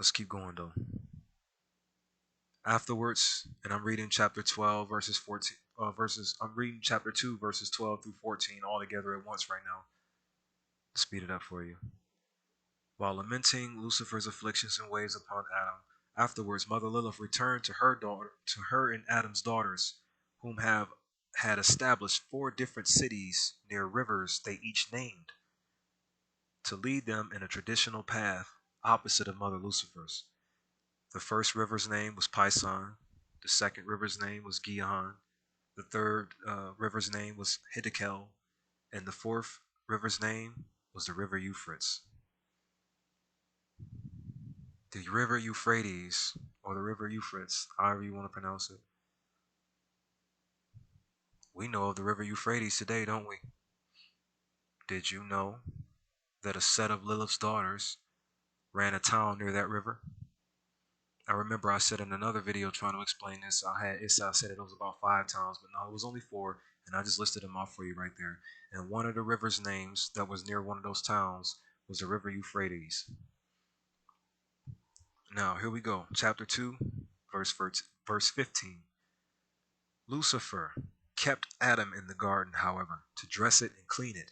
Let's keep going though. Afterwards, and I'm reading chapter 12, verses 14, I'm reading chapter 2, verses 12 through 14 all together at once right now. Speed it up for you. While lamenting Lucifer's afflictions and waves upon Adam, afterwards Mother Lilith returned to her and Adam's daughters, whom had established 4 different cities near rivers they each named, to lead them in a traditional path opposite of Mother Lucifer's. The first river's name was Pison, the second river's name was Gihon, the third river's name was Hiddekel, and the fourth river's name was the river Euphrates. The river Euphrates, or the river Euphrates, however you want to pronounce it. We know of the river Euphrates today, don't we? Did you know that a set of Lilith's daughters ran a town near that river? I remember I said in another video trying to explain this, I said it was about 5 towns, but no, it was only 4, and I just listed them off for you right there. And one of the river's names that was near one of those towns was the river Euphrates. Now, here we go. Chapter 2, verse 15. Lucifer kept Adam in the garden, however, to dress it and clean it.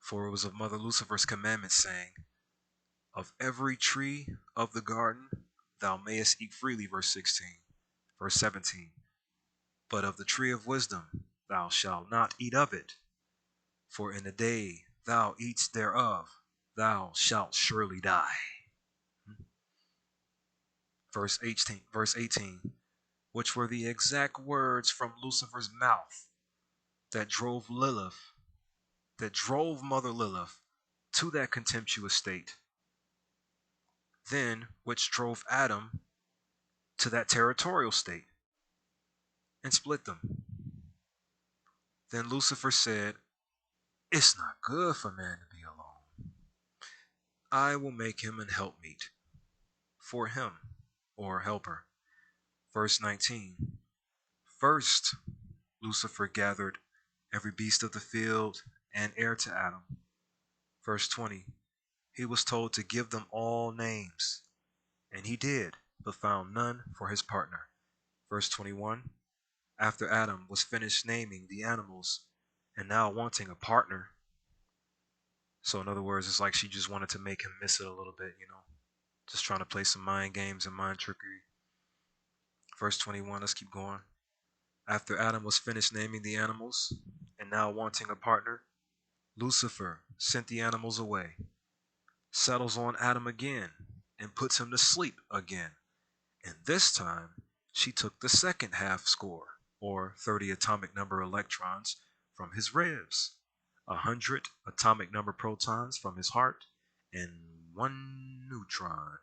For it was of Mother Lucifer's commandment, saying, of every tree of the garden thou mayest eat freely, verse 16. Verse 17. But of the tree of wisdom thou shalt not eat of it, for in the day thou eatest thereof, thou shalt surely die. Verse 18, which were the exact words from Lucifer's mouth that drove Mother Lilith to that contemptuous state, then which drove Adam to that territorial state and split them. Then Lucifer said, it's not good for man to be alone. I will make him an helpmeet for him, or helper. Verse 19. First, Lucifer gathered every beast of the field and heir to Adam. Verse 20. He was told to give them all names, and he did, but found none for his partner. Verse 21. After Adam was finished naming the animals and now wanting a partner. So in other words, it's like she just wanted to make him miss it a little bit, just trying to play some mind games and mind trickery. Verse 21, let's keep going. After Adam was finished naming the animals and now wanting a partner, Lucifer sent the animals away, settles on Adam again, and puts him to sleep again. And this time, she took the second half score, or 30 atomic number electrons, from his ribs, 100 atomic number protons from his heart, and 1 neutron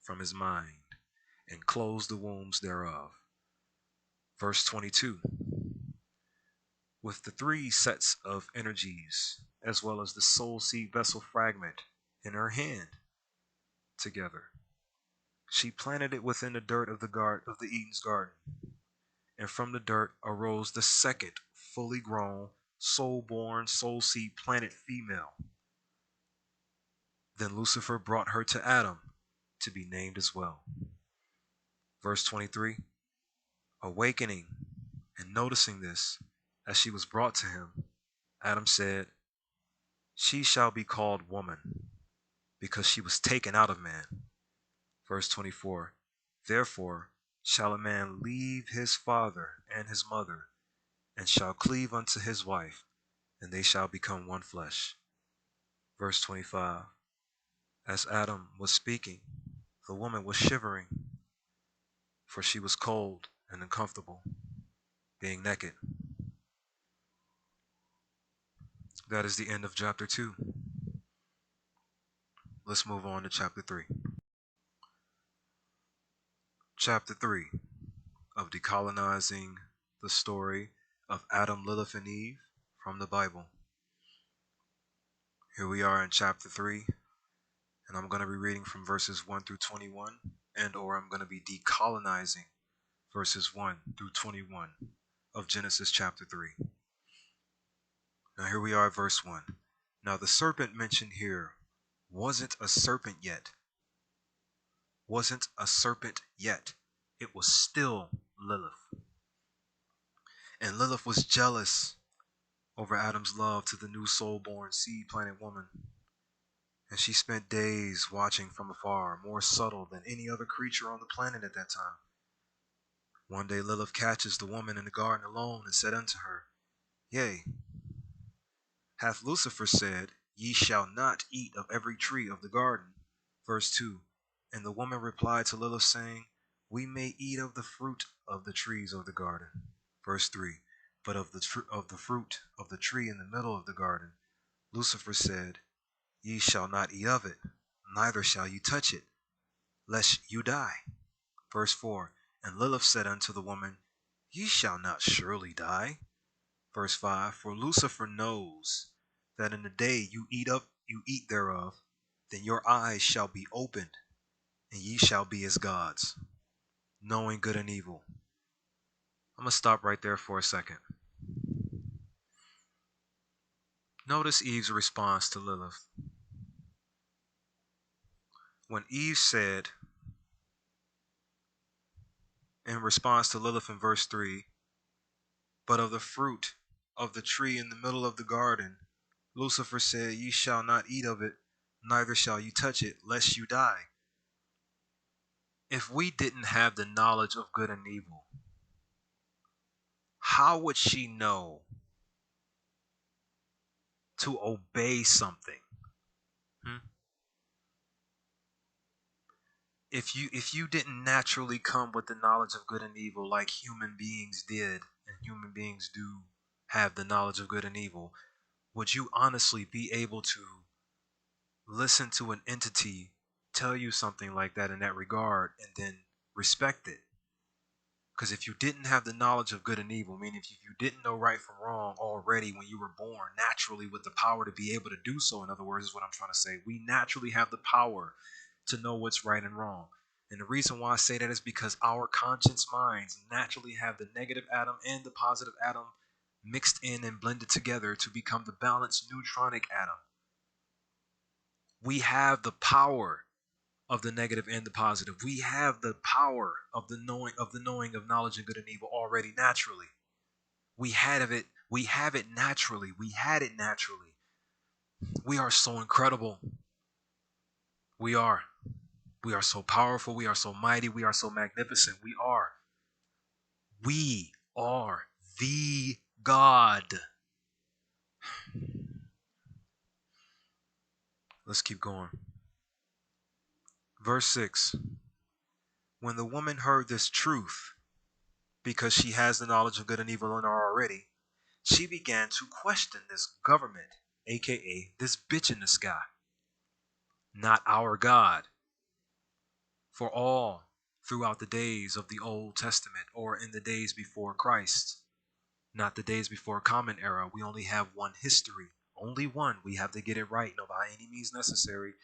from his mind, and closed the wombs thereof. Verse 22. With the 3 sets of energies, as well as the soul seed vessel fragment in her hand, together, she planted it within the dirt of the Eden's garden. And from the dirt arose the second fully grown, soul-born, soul seed planet female. Then Lucifer brought her to Adam to be named as well. Verse 23. Awakening and noticing this, as she was brought to him, Adam said, she shall be called woman, because she was taken out of man. Verse 24. Therefore shall a man leave his father and his mother, and shall cleave unto his wife, and they shall become one flesh. Verse 25. As Adam was speaking, the woman was shivering, for she was cold and uncomfortable, being naked. That is the end of chapter 2. Let's move on to chapter 3. Chapter 3 of Decolonizing the Story of Adam, Lilith, and Eve from the Bible. Here we are in chapter 3, and I'm going to be reading from verses 1 through 21, or I'm going to be decolonizing verses 1 through 21 of Genesis chapter 3. Now here we are at verse 1. Now the serpent mentioned here wasn't a serpent yet. wasn't a serpent yet. It was still Lilith. And Lilith was jealous over Adam's love to the new soul-born seed-planted woman. And she spent days watching from afar, more subtle than any other creature on the planet at that time. One day Lilith catches the woman in the garden alone and said unto her, Yea, hath Lucifer said, Ye shall not eat of every tree of the garden. Verse 2. And the woman replied to Lilith, saying, We may eat of the fruit of the trees of the garden. Verse 3. But of the fruit of the tree in the middle of the garden, Lucifer said, Ye shall not eat of it, neither shall you touch it, lest you die. Verse 4. And Lilith said unto the woman, Ye shall not surely die. Verse 5. For Lucifer knows that in the day you eat thereof, then your eyes shall be opened, and ye shall be as gods, knowing good and evil. I'm going to stop right there for a second. Notice Eve's response to Lilith. When Eve said, in response to Lilith in verse 3, But of the fruit of the tree in the middle of the garden, Lucifer said, Ye shall not eat of it, neither shall you touch it, lest you die. If we didn't have the knowledge of good and evil, how would she know to obey something? If you didn't naturally come with the knowledge of good and evil like human beings did, and human beings do have the knowledge of good and evil, would you honestly be able to listen to an entity tell you something like that in that regard and then respect it? Because if you didn't have the knowledge of good and evil, meaning if you didn't know right from wrong already when you were born, naturally with the power to be able to do so, in other words, is what I'm trying to say. We naturally have the power to know what's right and wrong. And the reason why I say that is because our conscious minds naturally have the negative atom and the positive atom mixed in and blended together to become the balanced neutronic atom. We have the power of the negative and the positive. We have the power of the knowing of knowledge and good and evil already naturally. We have it naturally. We had it naturally. We are so incredible. We are. We are so powerful. We are so mighty. We are so magnificent. We are. We are the God. Let's keep going. Verse 6. When the woman heard this truth, because she has the knowledge of good and evil in her already, she began to question this government, aka this bitch in the sky, not our God. For all throughout the days of the Old Testament, or in the days before Christ, not the days before Common Era, we only have one history, only one. We have to get it right, no by any means necessary.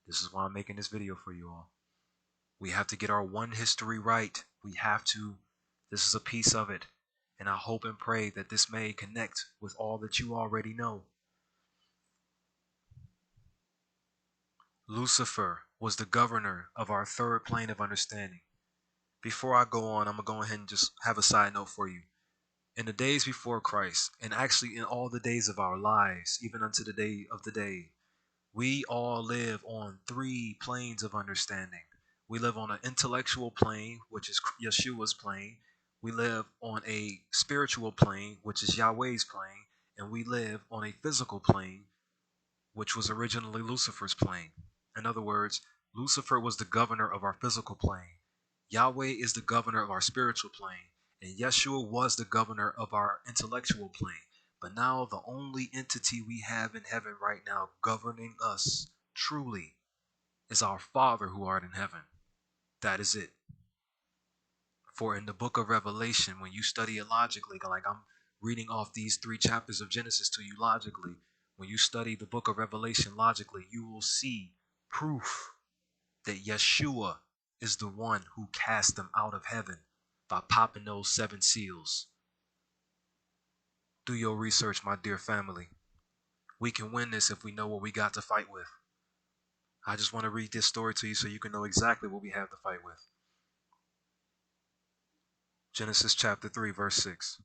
This is why I'm making this video for you all. We have to get our one history right. We have to. This is a piece of it. And I hope and pray that this may connect with all that you already know. Lucifer was the governor of our third plane of understanding. Before I go on, I'm going to go ahead and just have a side note for you. In the days before Christ, and actually in all the days of our lives, even unto the day of the day, we all live on three planes of understanding. We live on an intellectual plane, which is Yeshua's plane. We live on a spiritual plane, which is Yahweh's plane. And we live on a physical plane, which was originally Lucifer's plane. In other words, Lucifer was the governor of our physical plane. Yahweh is the governor of our spiritual plane. And Yeshua was the governor of our intellectual plane. But now the only entity we have in heaven right now governing us truly is our Father who art in heaven. That is it. For in the book of Revelation, when you study it logically, like I'm reading off these 3 chapters of Genesis to you logically, when you study the book of Revelation logically, you will see proof that Yeshua is the one who cast them out of heaven by popping those 7 seals. Do your research, my dear family. We can win this if we know what we got to fight with. I just want to read this story to you so you can know exactly what we have to fight with. Genesis chapter 3, verse 6.